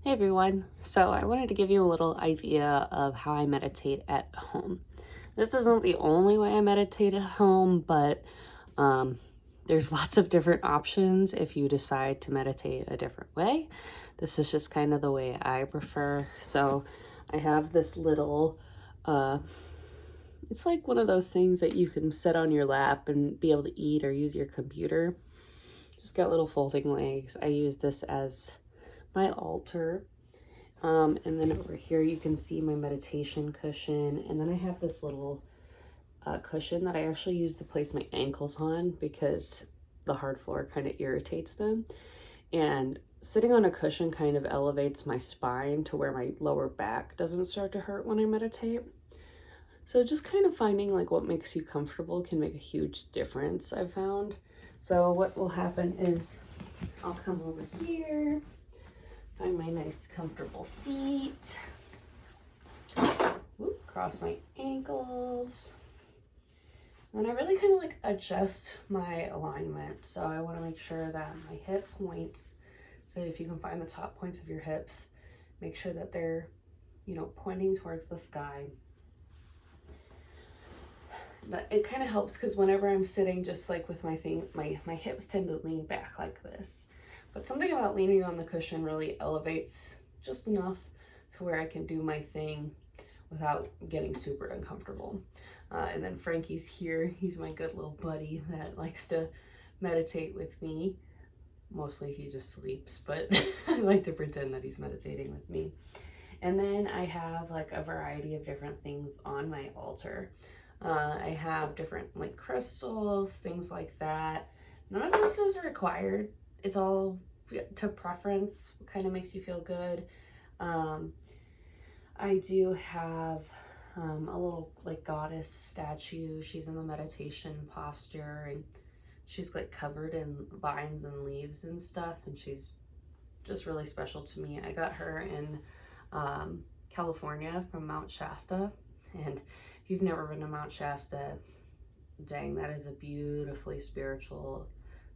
Hey everyone. So I wanted to give you a little idea of how I meditate at home. This isn't the only way I meditate at home, but um, there's lots of different options if you decide to meditate a different way. This is just kind of the way I prefer. So I have this little, uh, it's like one of those things that you can sit on your lap and be able to eat or use your computer. Just got little folding legs. I use this as my altar. And then over here you can see my meditation cushion. And then I have this little cushion that I actually use to place my ankles on because the hard floor kind of irritates them. And sitting on a cushion kind of elevates my spine to where my lower back doesn't start to hurt when I meditate. So just kind of finding like what makes you comfortable can make a huge difference, I've found. So what will happen is I'll come over here, find my nice comfortable seat. Whoop, cross my ankles. And I really kind of like adjust my alignment. So I want to make sure that my hip points, so if you can find the top points of your hips, make sure that they're, pointing towards the sky. But it kind of helps because whenever I'm sitting just like with my thing, my hips tend to lean back like this. But something about leaning on the cushion really elevates just enough to where I can do my thing without getting super uncomfortable. And then Frankie's here. He's my good little buddy that likes to meditate with me. Mostly he just sleeps, but I like to pretend that he's meditating with me. And then I have like a variety of different things on my altar. I have different like crystals, things like that. None of this is required. It's all to preference, what kind of makes you feel good. I do have a little like goddess statue. She's in the meditation posture and she's like covered in vines and leaves and stuff, and she's just really special to me. I got her in California from Mount Shasta, and if you've never been to Mount Shasta, dang, that is a beautifully spiritual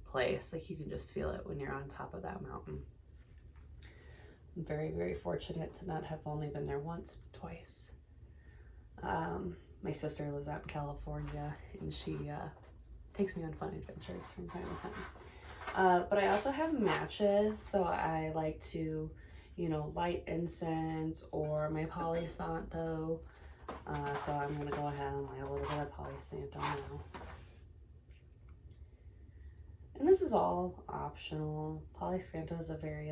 place. Like you can just feel it when you're on top of that mountain. I'm very, very fortunate to not have only been there once, but twice. My sister lives out in California, and she takes me on fun adventures from time to time. But I also have matches, so I like to, light incense or my Palo Santo. So I'm gonna go ahead and light a little bit of Palo Santo now. And this is all optional. Palo Santo is a very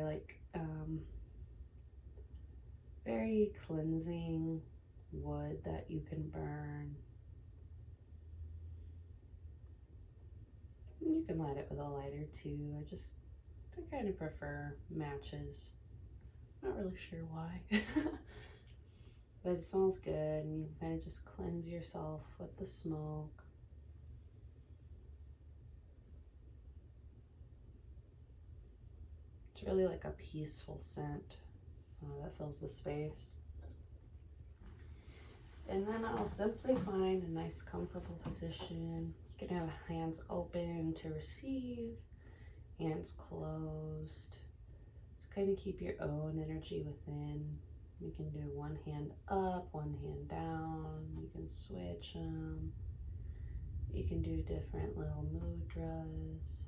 very cleansing wood that you can burn. You can light it with a lighter too. I kind of prefer matches. Not really sure why. But it smells good, and you can kind of just cleanse yourself with the smoke. It's really like a peaceful scent that fills the space. And then I'll simply find a nice comfortable position. You can have hands open to receive, hands closed. To kind of keep your own energy within. You can do one hand up, one hand down. You can switch them. You can do different little mudras.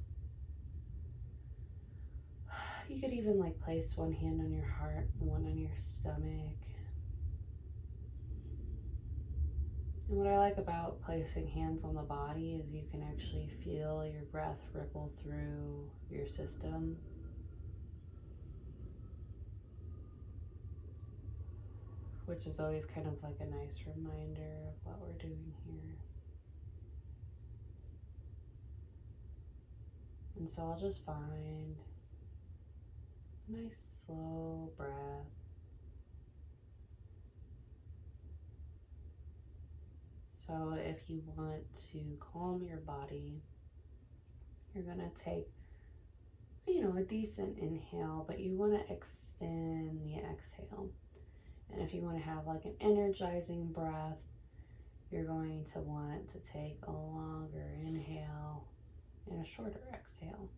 You could even like place one hand on your heart and one on your stomach. And what I like about placing hands on the body is you can actually feel your breath ripple through your system. Which is always kind of like a nice reminder of what we're doing here. And so I'll just find a nice slow breath. So if you want to calm your body, you're gonna take, a decent inhale, but you wanna extend the exhale. And if you wanna have like an energizing breath, you're going to want to take a longer inhale and a shorter exhale.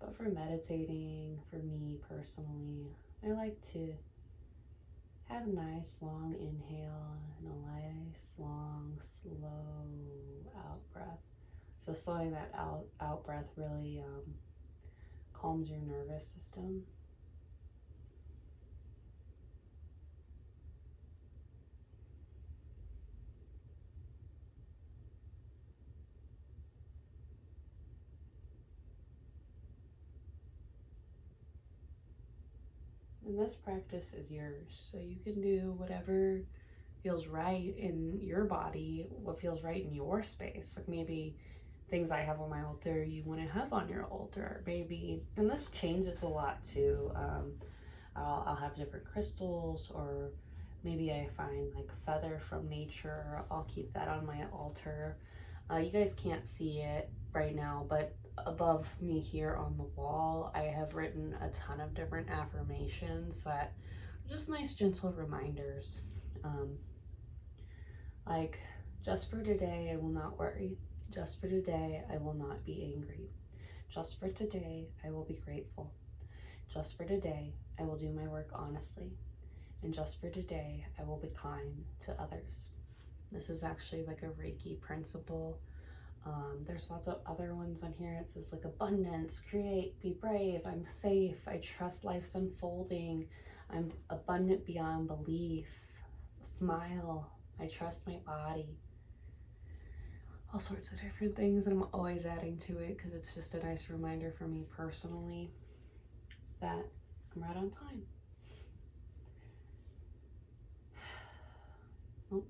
But for meditating, for me personally, I like to have a nice long inhale and a nice long slow out breath. So slowing that out breath really calms your nervous system. And this practice is yours, so you can do whatever feels right in your body, what feels right in your space. Like maybe things I have on my altar you want to have on your altar, maybe. And this changes a lot too. I'll have different crystals, or maybe I find like feather from nature. I'll keep that on my altar. You guys can't see it right now, but above me here on the wall, I have written a ton of different affirmations that are just nice, gentle reminders. Like, just for today, I will not worry. Just for today, I will not be angry. Just for today, I will be grateful. Just for today, I will do my work honestly. And just for today, I will be kind to others. This is actually like a Reiki principle. There's lots of other ones on here. It says like abundance, create, be brave, I'm safe, I trust life's unfolding, I'm abundant beyond belief, smile, I trust my body. All sorts of different things, and I'm always adding to it because it's just a nice reminder for me personally that I'm right on time. Oh,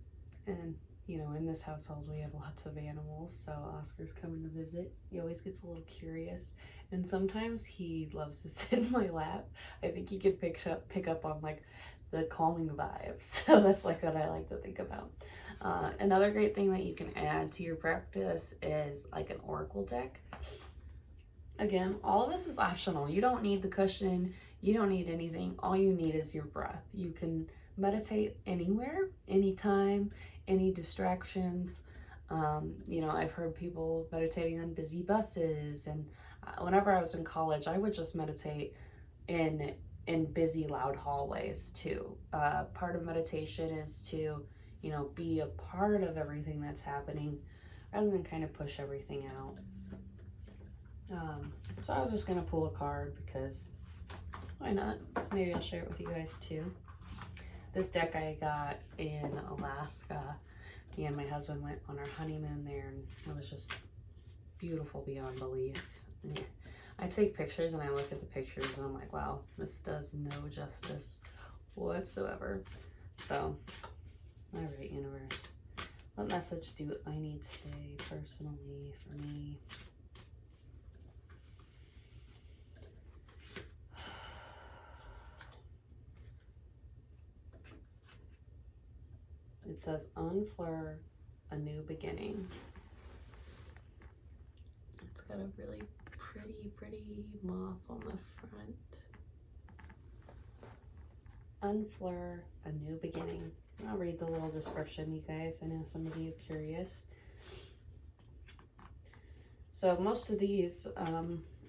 and you know, in this household we have lots of animals, so Oscar's coming to visit. He always gets a little curious, and sometimes he loves to sit in my lap. I think he can pick up on like the calming vibes. So that's like what I like to think about. Another great thing that you can add to your practice is like an oracle deck. Again, all of this is optional. You don't need the cushion. You don't need anything. All you need is your breath. You can meditate anywhere, anytime, any distractions. You know, I've heard people meditating on busy buses, and whenever I was in college, I would just meditate in busy, loud hallways too. Part of meditation is to, you know, be a part of everything that's happening rather than kind of push everything out. So I was just gonna pull a card because why not? Maybe I'll share it with you guys too. This deck I got in Alaska. Me and my husband went on our honeymoon there, and it was just beautiful beyond belief. And I take pictures and I look at the pictures and I'm like, wow, this does no justice whatsoever. So, all right, universe, what message do I need today personally for me? It says, unfleur a new beginning. It's got a really pretty moth on the front. Unfleur a new beginning. I'll read the little description, you guys. I know some of you are curious. So most of these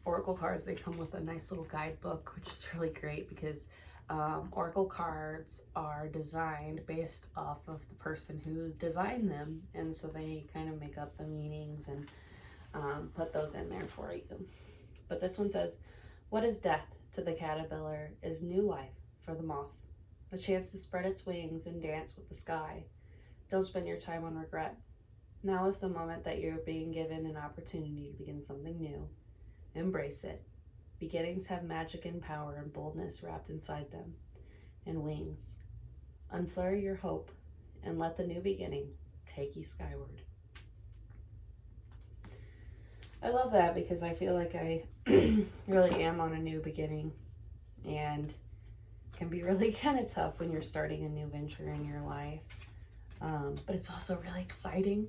oracle cards, they come with a nice little guidebook, which is really great because oracle cards are designed based off of the person who designed them, and so they kind of make up the meanings and put those in there for you. But this one says, what is death to the caterpillar is new life for the moth, a chance to spread its wings and dance with the sky. Don't spend your time on regret. Now is the moment that you're being given an opportunity to begin something new. Embrace it. Beginnings have magic and power and boldness wrapped inside them, and wings. Unflare your hope and let the new beginning take you skyward. I love that because I feel like I really am on a new beginning, and it can be really kind of tough when you're starting a new venture in your life. But it's also really exciting.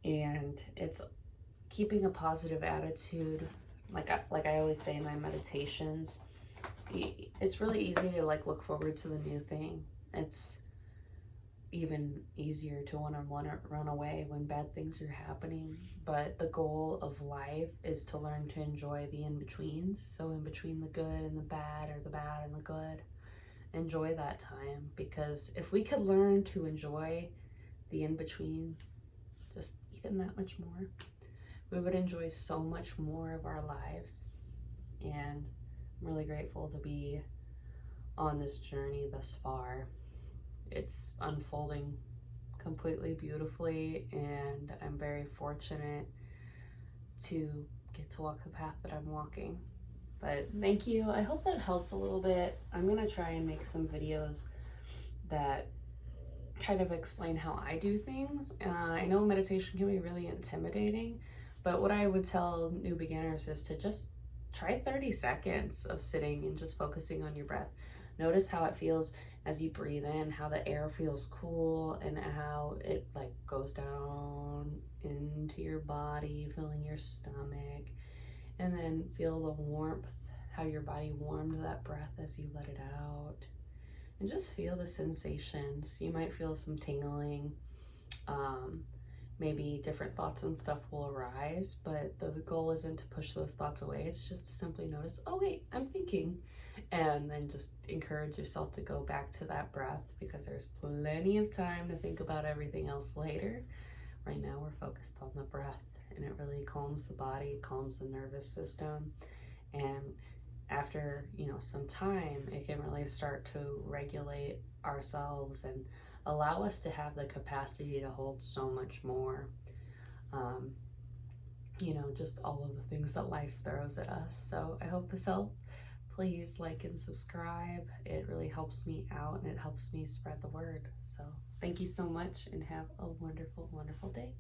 And it's keeping a positive attitude. Like I always say in my meditations, it's really easy to like look forward to the new thing. It's even easier to want to run away when bad things are happening. But the goal of life is to learn to enjoy the in-betweens. So in between the good and the bad, or the bad and the good, enjoy that time. Because if we could learn to enjoy the in-between just even that much more, we would enjoy so much more of our lives. And I'm really grateful to be on this journey thus far. It's unfolding completely beautifully, and I'm very fortunate to get to walk the path that I'm walking. But thank you. I hope that helps a little bit. I'm gonna try and make some videos that kind of explain how I do things. I know meditation can be really intimidating, but what I would tell new beginners is to just try 30 seconds of sitting and just focusing on your breath. Notice how it feels as you breathe in, how the air feels cool and how it like goes down into your body, filling your stomach, and then feel the warmth, how your body warmed that breath as you let it out. And just feel the sensations. You might feel some tingling. Maybe different thoughts and stuff will arise, but the goal isn't to push those thoughts away. It's just to simply notice, oh wait, I'm thinking. And then just encourage yourself to go back to that breath, because there's plenty of time to think about everything else later. Right now we're focused on the breath, and it really calms the body, calms the nervous system. And after, some time, it can really start to regulate ourselves and allow us to have the capacity to hold so much more. Um, just all of the things that life throws at us. So I hope this helped. Please like and subscribe. It really helps me out and it helps me spread the word. So thank you so much and have a wonderful, wonderful day.